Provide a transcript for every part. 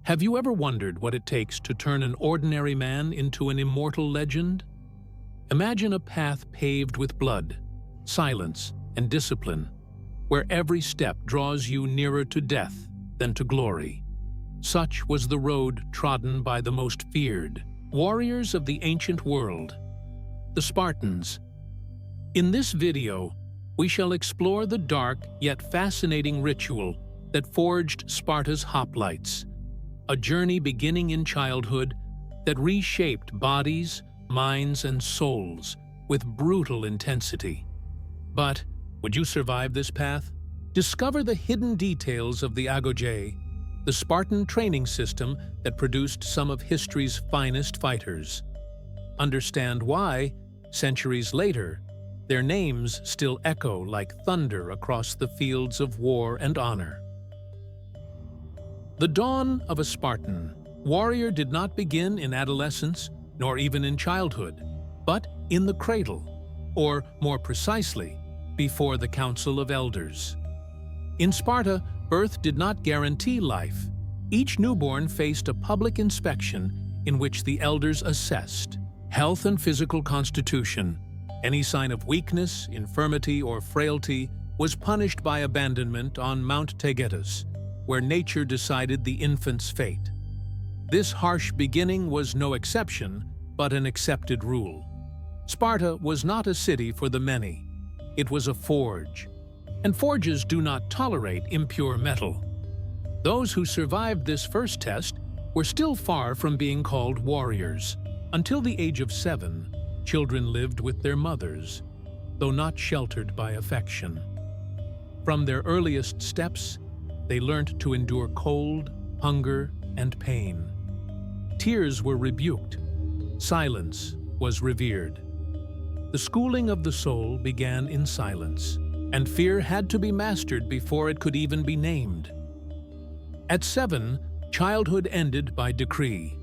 Have you ever wondered what it takes to turn an ordinary man into an immortal legend? Imagine a path paved with blood, silence, and discipline, where every step draws you nearer to death than to glory. Such was the road trodden by the most feared warriors of the ancient world, the Spartans. In this video, we shall explore the dark yet fascinating ritual that forged Sparta's hoplites, a journey beginning in childhood that reshaped bodies, minds, and souls with brutal intensity. But would you survive this path? Discover the hidden details of the Agoge, the Spartan training system that produced some of history's finest fighters. Understand why, centuries later, their names still echo like thunder across the fields of war and honor. The dawn of a Spartan warrior did not begin in adolescence, nor even in childhood, but in the cradle, or more precisely, before the Council of Elders. In Sparta, birth did not guarantee life. Each newborn faced a public inspection in which the elders assessed health and physical constitution. Any sign of weakness, infirmity, or frailty was punished by abandonment on Mount Taygetus, where nature decided the infant's fate. This harsh beginning was no exception, but an accepted rule. Sparta was not a city for the many. It was a forge, and forges do not tolerate impure metal. Those who survived this first test were still far from being called warriors. Until the age of 7, children lived with their mothers, though not sheltered by affection. From their earliest steps, they learned to endure cold, hunger, and pain. Tears were rebuked. Silence was revered. The schooling of the soul began in silence, and fear had to be mastered before it could even be named. At 7, childhood ended by decree.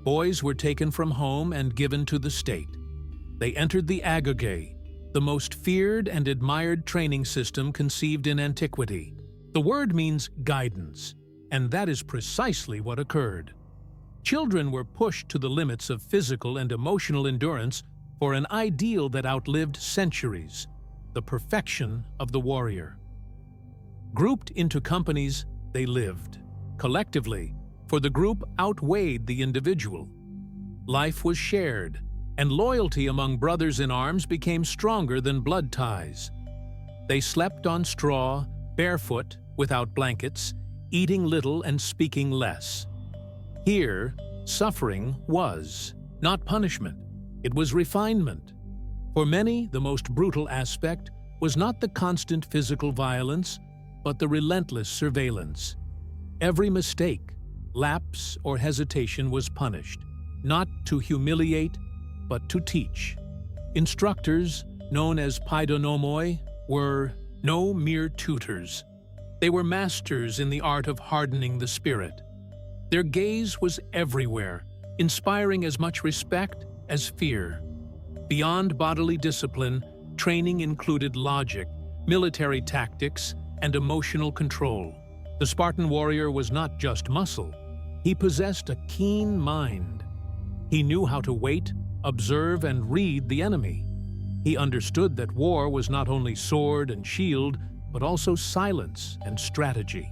Boys were taken from home and given to the state. They entered the Agoge, the most feared and admired training system conceived in antiquity. The word means guidance, and that is precisely what occurred. Children were pushed to the limits of physical and emotional endurance for an ideal that outlived centuries, the perfection of the warrior. Grouped into companies, they lived. Collectively, for the group outweighed the individual. Life was shared, and loyalty among brothers in arms became stronger than blood ties. They slept on straw, barefoot, without blankets, eating little and speaking less. Here, suffering was not punishment, it was refinement. For many, the most brutal aspect was not the constant physical violence, but the relentless surveillance. Every mistake, lapse, or hesitation was punished, not to humiliate, but to teach. Instructors, known as paidonomoi, were no mere tutors. They were masters in the art of hardening the spirit. Their gaze was everywhere, inspiring as much respect as fear. Beyond bodily discipline, training included logic, military tactics, and emotional control. The Spartan warrior was not just muscle. He possessed a keen mind. He knew how to wait, observe, and read the enemy. He understood that war was not only sword and shield, but also silence and strategy.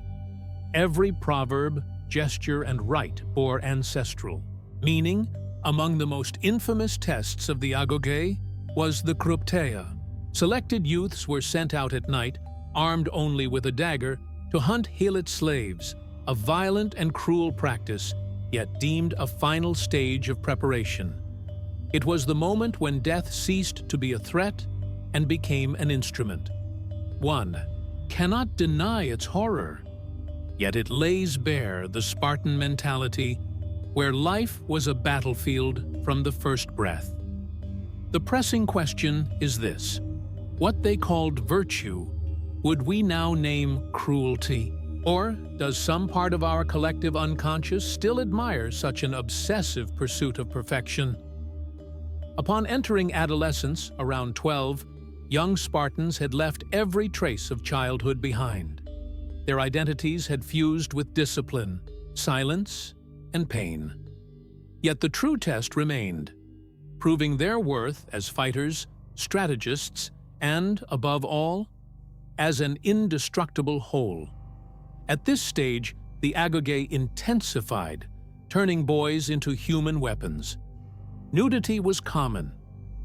Every proverb, gesture, and rite bore ancestral meaning. Among the most infamous tests of the Agoge was the Krypteia. Selected youths were sent out at night, armed only with a dagger, to hunt Helot slaves, a violent and cruel practice, yet deemed a final stage of preparation. It was the moment when death ceased to be a threat and became an instrument. One cannot deny its horror, yet it lays bare the Spartan mentality where life was a battlefield from the first breath. The pressing question is this: what they called virtue, would we now name cruelty? Or does some part of our collective unconscious still admire such an obsessive pursuit of perfection? Upon entering adolescence, around 12, young Spartans had left every trace of childhood behind. Their identities had fused with discipline, silence, and pain. Yet the true test remained, proving their worth as fighters, strategists, and, above all, as an indestructible whole. At this stage, the agoge intensified, turning boys into human weapons. Nudity was common,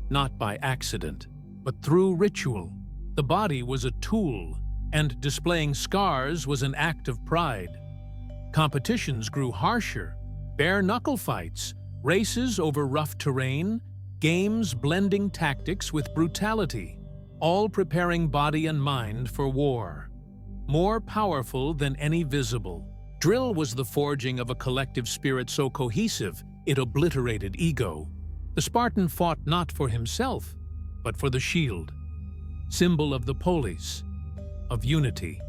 not by accident, but through ritual. The body was a tool, and displaying scars was an act of pride. Competitions grew harsher, bare-knuckle fights, races over rough terrain, games blending tactics with brutality, all preparing body and mind for war. More powerful than any visible, drill was the forging of a collective spirit so cohesive it obliterated ego. The Spartan fought not for himself, but for the shield, symbol of the polis, of unity.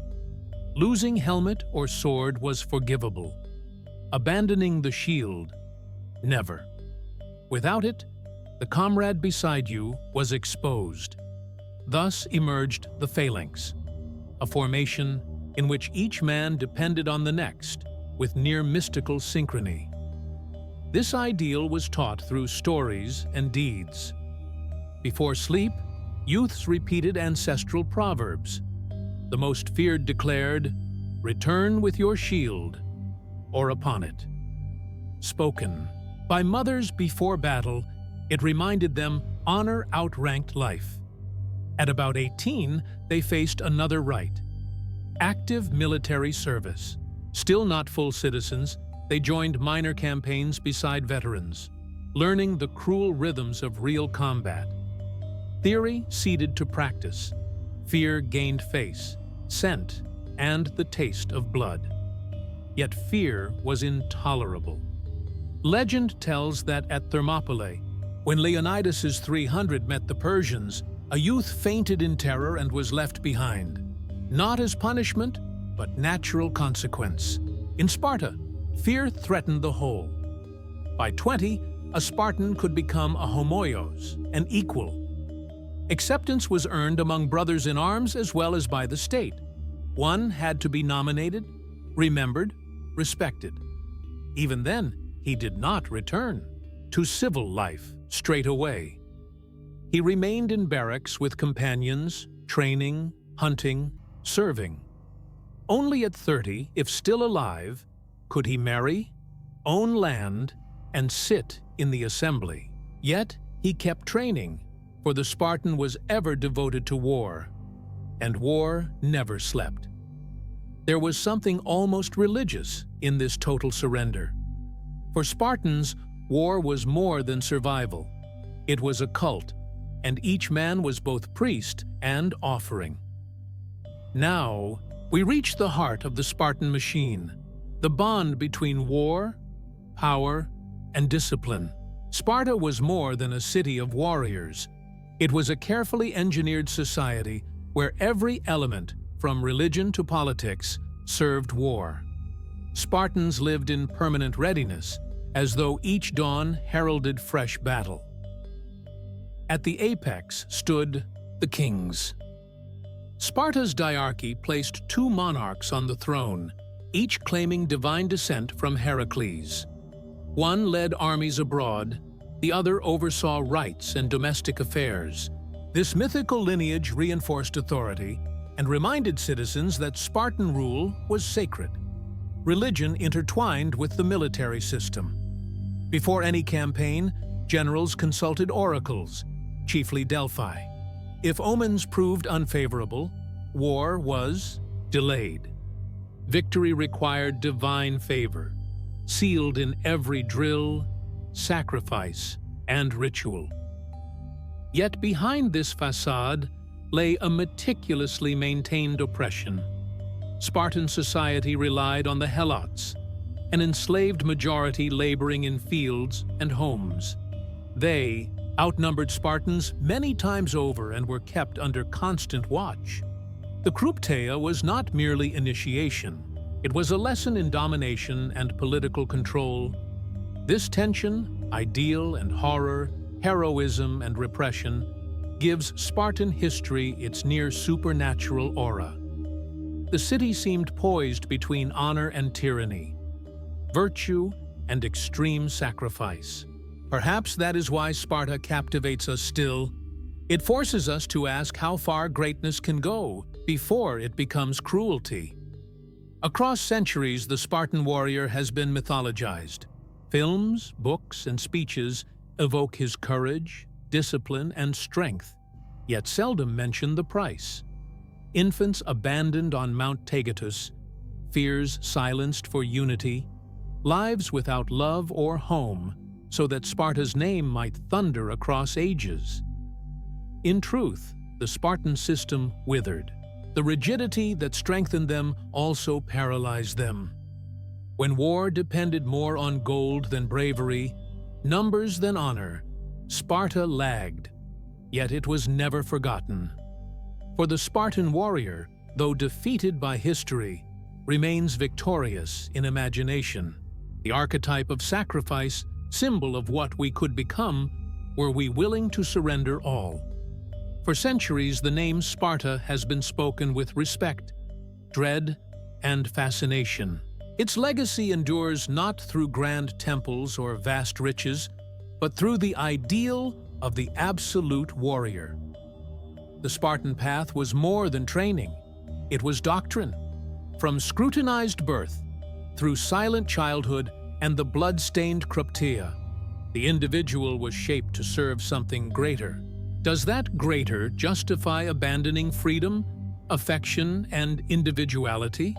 Losing helmet or sword was forgivable. Abandoning the shield, never. Without it, the comrade beside you was exposed. Thus emerged the phalanx, a formation in which each man depended on the next with near mystical synchrony. This ideal was taught through stories and deeds. Before sleep, youths repeated ancestral proverbs. The most feared declared, "Return with your shield, or upon it." Spoken by mothers before battle, it reminded them honor outranked life. At about 18, they faced another rite: active military service. Still not full citizens, they joined minor campaigns beside veterans, learning the cruel rhythms of real combat. Theory ceded to practice. Fear gained face, scent, and the taste of blood. Yet fear was intolerable. Legend tells that at Thermopylae, when Leonidas's 300 met the Persians, a youth fainted in terror and was left behind. Not as punishment, but natural consequence. In Sparta, fear threatened the whole. By 20, a Spartan could become a homoios, an equal. Acceptance was earned among brothers in arms as well as by the state. One had to be nominated, remembered, respected. Even then, he did not return to civil life straight away. He remained in barracks with companions, training, hunting, serving. Only at 30, if still alive, could he marry, own land, and sit in the assembly. Yet he kept training, for the Spartan was ever devoted to war, and war never slept. There was something almost religious in this total surrender. For Spartans, war was more than survival. It was a cult, and each man was both priest and offering. Now, we reach the heart of the Spartan machine, the bond between war, power, and discipline. Sparta was more than a city of warriors. It was a carefully engineered society where every element, from religion to politics, served war. Spartans lived in permanent readiness, as though each dawn heralded fresh battle. At the apex stood the kings. Sparta's diarchy placed two monarchs on the throne, each claiming divine descent from Heracles. One led armies abroad, the other oversaw rights and domestic affairs. This mythical lineage reinforced authority and reminded citizens that Spartan rule was sacred. Religion intertwined with the military system. Before any campaign, generals consulted oracles, chiefly Delphi. If omens proved unfavorable, war was delayed. Victory required divine favor, sealed in every drill, sacrifice, and ritual. Yet behind this facade lay a meticulously maintained oppression. Spartan society relied on the helots, an enslaved majority laboring in fields and homes. They outnumbered Spartans many times over and were kept under constant watch. The Krypteia was not merely initiation. It was a lesson in domination and political control. This tension, ideal and horror, heroism and repression, gives Spartan history its near supernatural aura. The city seemed poised between honor and tyranny. virtue, and extreme sacrifice. Perhaps that is why Sparta captivates us still. It forces us to ask how far greatness can go before it becomes cruelty. Across centuries, the Spartan warrior has been mythologized. Films, books, and speeches evoke his courage, discipline, and strength, yet seldom mention the price. Infants abandoned on Mount Taygetus, fears silenced for unity, lives without love or home, so that Sparta's name might thunder across ages. In truth, the Spartan system withered. The rigidity that strengthened them also paralyzed them. When war depended more on gold than bravery, numbers than honor, Sparta lagged, yet it was never forgotten. For the Spartan warrior, though defeated by history, remains victorious in imagination. The archetype of sacrifice, symbol of what we could become, were we willing to surrender all. For centuries, the name Sparta has been spoken with respect, dread, and fascination. Its legacy endures not through grand temples or vast riches, but through the ideal of the absolute warrior. The Spartan path was more than training. It was doctrine. From scrutinized birth, through silent childhood, and the blood-stained Crypteia, the individual was shaped to serve something greater. Does that greater justify abandoning freedom, affection, and individuality?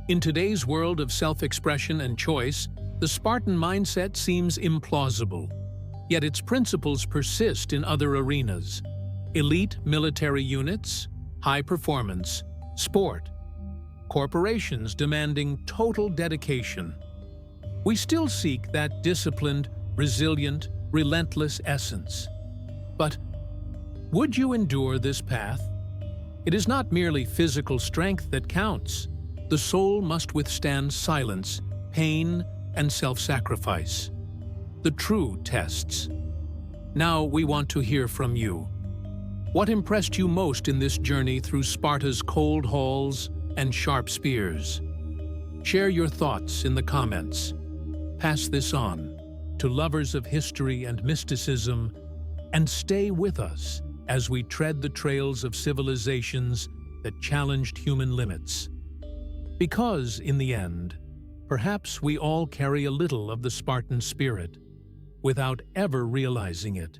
In today's world of self-expression and choice, the Spartan mindset seems implausible, yet its principles persist in other arenas: elite military units, high performance, sport, corporations demanding total dedication. We still seek that disciplined, resilient, relentless essence. But would you endure this path? It is not merely physical strength that counts. The soul must withstand silence, pain, and self-sacrifice. The true tests. Now we want to hear from you. What impressed you most in this journey through Sparta's cold halls and sharp spears? Share your thoughts in the comments. Pass this on to lovers of history and mysticism, and stay with us as we tread the trails of civilizations that challenged human limits. Because, in the end, perhaps we all carry a little of the Spartan spirit without ever realizing it.